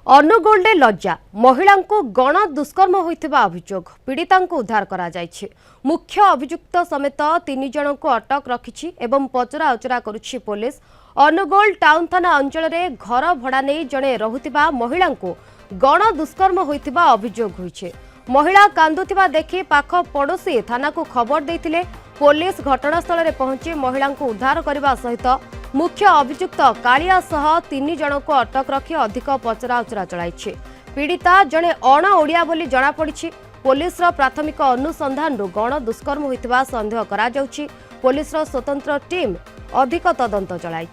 अनुगोल लज्जा महिला को गण दुष्कर्म होइथिबा अभियोग पीड़िता उद्धार करा जायछि। मुख्य अभियुक्त समेत 3 जन को अटक रखिछि एवं पचरा उचरा करुछि पुलिस। अनुगोल टाउन थाना अंचल रे घर भड़ा नहीं जड़े रहुथिबा महिला को गण दुष्कर्म होइथिबा अभियोग होइछि। महिला कांदुथिबा देखि पाख पड़ोशी थाना को खबर देथिले। पुलिस घटनास्थल रे पहुंची महिला को उद्धार करने सहित मुख्य अभियुक्त कालिया सह 3 जन को अटक रखी अधिक पचरा उचरा चलाई। पीड़िता जड़े अण ओडिया बोली जना पड़ी। पुलिस प्राथमिक अनुसंधान गण दुष्कर्म होइतिबा संदेह करा जाउछि। पुलिस स्वतंत्र टीम अधिक तदंत चलाई।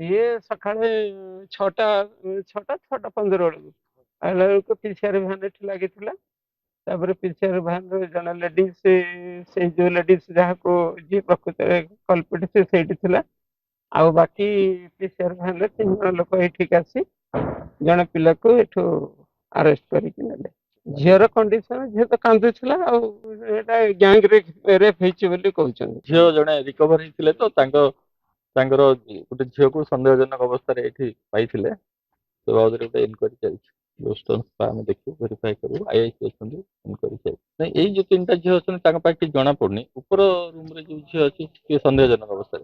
ये सकाळे 6:15 बेलू आइला बेलू पीसीआर भ्यान लगी पीसीआर भ्यान जन लेडीज से जो लेडीज जहाँ को जी प्रकृत कल्पिट से आउ बाकी पीसीआर भ्यान 3 जन लोक ये आसी जन पिला को एठो अरेस्ट करके झीर कंडीशन झील तो कांदुला गैंग रेप कहते झील जड़े रिकवर होते तो गोटे झील को सन्देहजनक अवस्था पाई तो बाबद गोटे इनक्वारी चलती देखिए भेरीफाई करूँ आईआईसी अच्छा इनक्वारी चलती यही जो 3टा झील अच्छे जना पड़नी ऊपर रूम जो झील अच्छी सन्देहजनक अवस्था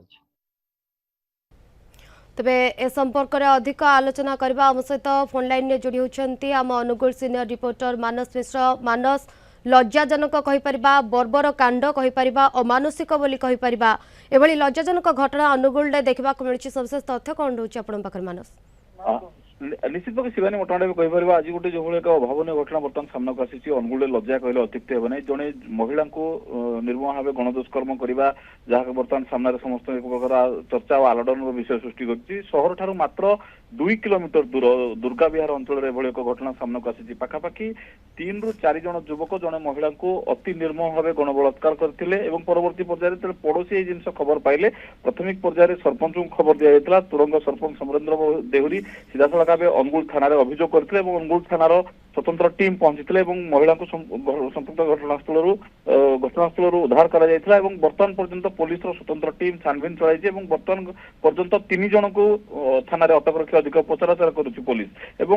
तबे ए संपर्क में अधिक आलोचना करबा हम सहित फोन लाइन में जोड़ी होती आम अनुगोल सीनियर रिपोर्टर मानस मिश्र। मानस, लज्जाजनक कहीपरिबा बर्बर कांड कहीपरिबा अमानुषिक बोली कहीपरिबा एभली लज्जाजनक घटना अनुगोल देखा मिली सबसेष तथ्य कौन रोचे आपण पाखर मानस? निश्चित भाव शिवानी मोटामोटी कहीपर आज गोटे जो एक अभावन घटना बर्तमान सामना को आसी अनुगुल लज्जा कहले अत्युक्ति हे ना जड़े महिला को निर्मम भाव गण दुष्कर्म करवा जहाँ बर्तमान सामने समस्त एक प्रकार चर्चा और आलोड़न विषय सृष्टि कर ठार मात्र 2 किलोमीटर दूर दुर्गा विहार अंचल एक घटना सामना को आसी पाखापाखि 3 ରୁ 4 जन युवक जड़े महिला को अति निर्मम भाव गण बलात्कार करते परवर्ती पर्यायर पड़ोशी ये जिन खबर पाइले प्राथमिक पर्यायर सरपंच को खबर दि जाता तुरंग सरपंच समरेन्द्र देहुरी सीधासख अनुगुल थाना अभियोग करते अनुगुल थानार स्वतंत्र टीम पहुंची महिला को संपुक्त घटनास्थल उद्धार कर बर्तमान पर्यंत पुलिस स्वतंत्र टीम छानभिन चलाई बर्तमान पर्यंत 3 जन को थाना अटक रखी अधिक पचराचरा करुच्ची पुलिस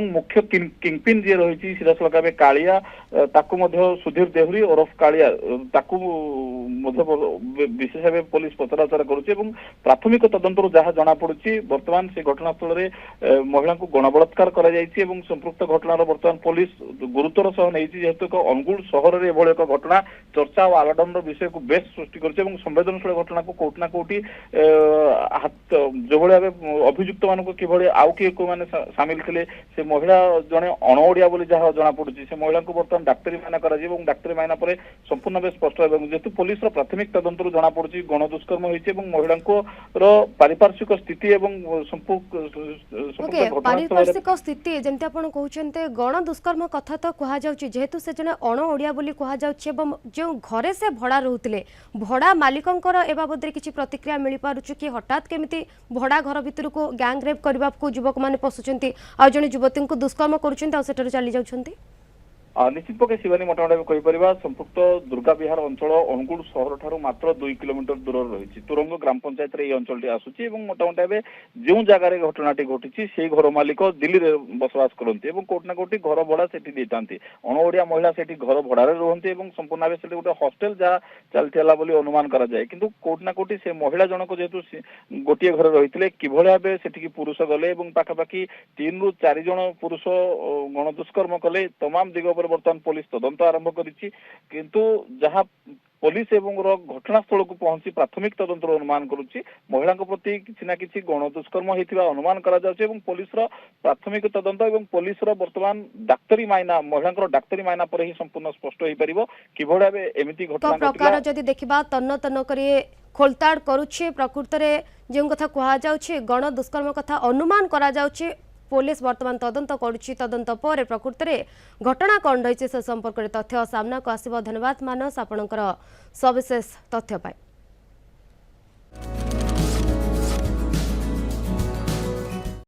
मुख्य किंगपिन जी रही सीधासख भाव कालिया सुधीर देहुरी ओरफ कालिया विशेष भाव पुलिस पचराचरा करुच्ची प्राथमिक तदंत जहाँ जना पड़ी बर्तमान से घटनास्थल में महिला को गण बलात्कार कर संपुक्त घटनार बर्तमान पुलिस गुरुतर सह नहीं जेहेतु एक अनुगुल सहर में एक घटना चर्चा और आलोड़न विषय को बेस सृष्टि कर संवेदनशील घटना को कोटना कोटी जो भाव अभियुक्त मान कि आउ किए मैंने सामिल थे से महिला जड़े अणओडिया बोली जहाँ जना पड़ी से महिला को बर्तमान डाक्तरी मायना कर डाक्तरी मायना पर संपूर्ण भाव स्पष्ट जेहेतु पुलिस प्राथमिक तदंत जना पड़ी गण दुष्कर्म होती महिला पारिपार्श्विक स्थिति पारिपार्श्विक स्थिति जमती आप कहते गण दुष्कर्म कथा तो कह जेहेतु से जने अण ओडिया बोली कह जो घरे से भड़ा रोते भड़ा मालिकंकर ए बाबद किसी प्रतिक्रिया मिल पारुछ कि हठात केमिति भड़ा घर भितर को गैंग रेप करने को युवक मैंने पशुंट आ जड़े युवती को दुष्कर्म कर चली जाउछंती? निश्चित पक्षे शिवानी मोटामोटी कहीपर संपुक्त दुर्गा विहार अंचल अनुगुल सहर ठार मात्र 2 किलोमीटर दूर रही तुरंग ग्राम पंचायत ये अंचल आसूची मोटामोटी जो जगार घटनाटी घटी से घर मालिक दिल्ली में बसवास करते कोटना कोटी घर भड़ा से अणओडिया महिला से घर भड़ारे रुहति संपूर्ण भाव से गोटे हस्टेल जहाँ चलती अनुमान कराए कि कोटना कोटी से महिला जनक जेहेतु गोटे घर रही कि भाव से पुरुष गले पाखापाखि 3 ରୁ 4 जन पुरुष गण दुष्कर्म कले तमाम दिग बर्तमान पुलिस तदंत आरंभ करिछि किंतु जहाँ पुलिस एवं घटनास्थल को पहुंची प्राथमिक तदंत अनुमान करुच्ची महिला प्रति किसी ना किसी गण दुष्कर्म होता अनुमान करा पुलिस प्राथमिक तदंत एवं पुलिस बर्तमान डाक्तरी मायना महिला डाक्तरी मायना पर ही संपूर्ण स्पष्ट हो पार कि एमती घटना प्रकार जदि देखा तन्न तन्न करी खोलताड़ करुच्छे प्रकृत में जो कथा कहुच्छे गण दुष्कर्म कथा अनुमान करा जाउछे पुलिस वर्तमान तदंत करुच्ची तदंत पर प्रकृत में घटना कौन रही से संपर्क में तथ्य सामना को आसब। धन्यवाद मानस आपणकर सविशेष तथ्य पाई।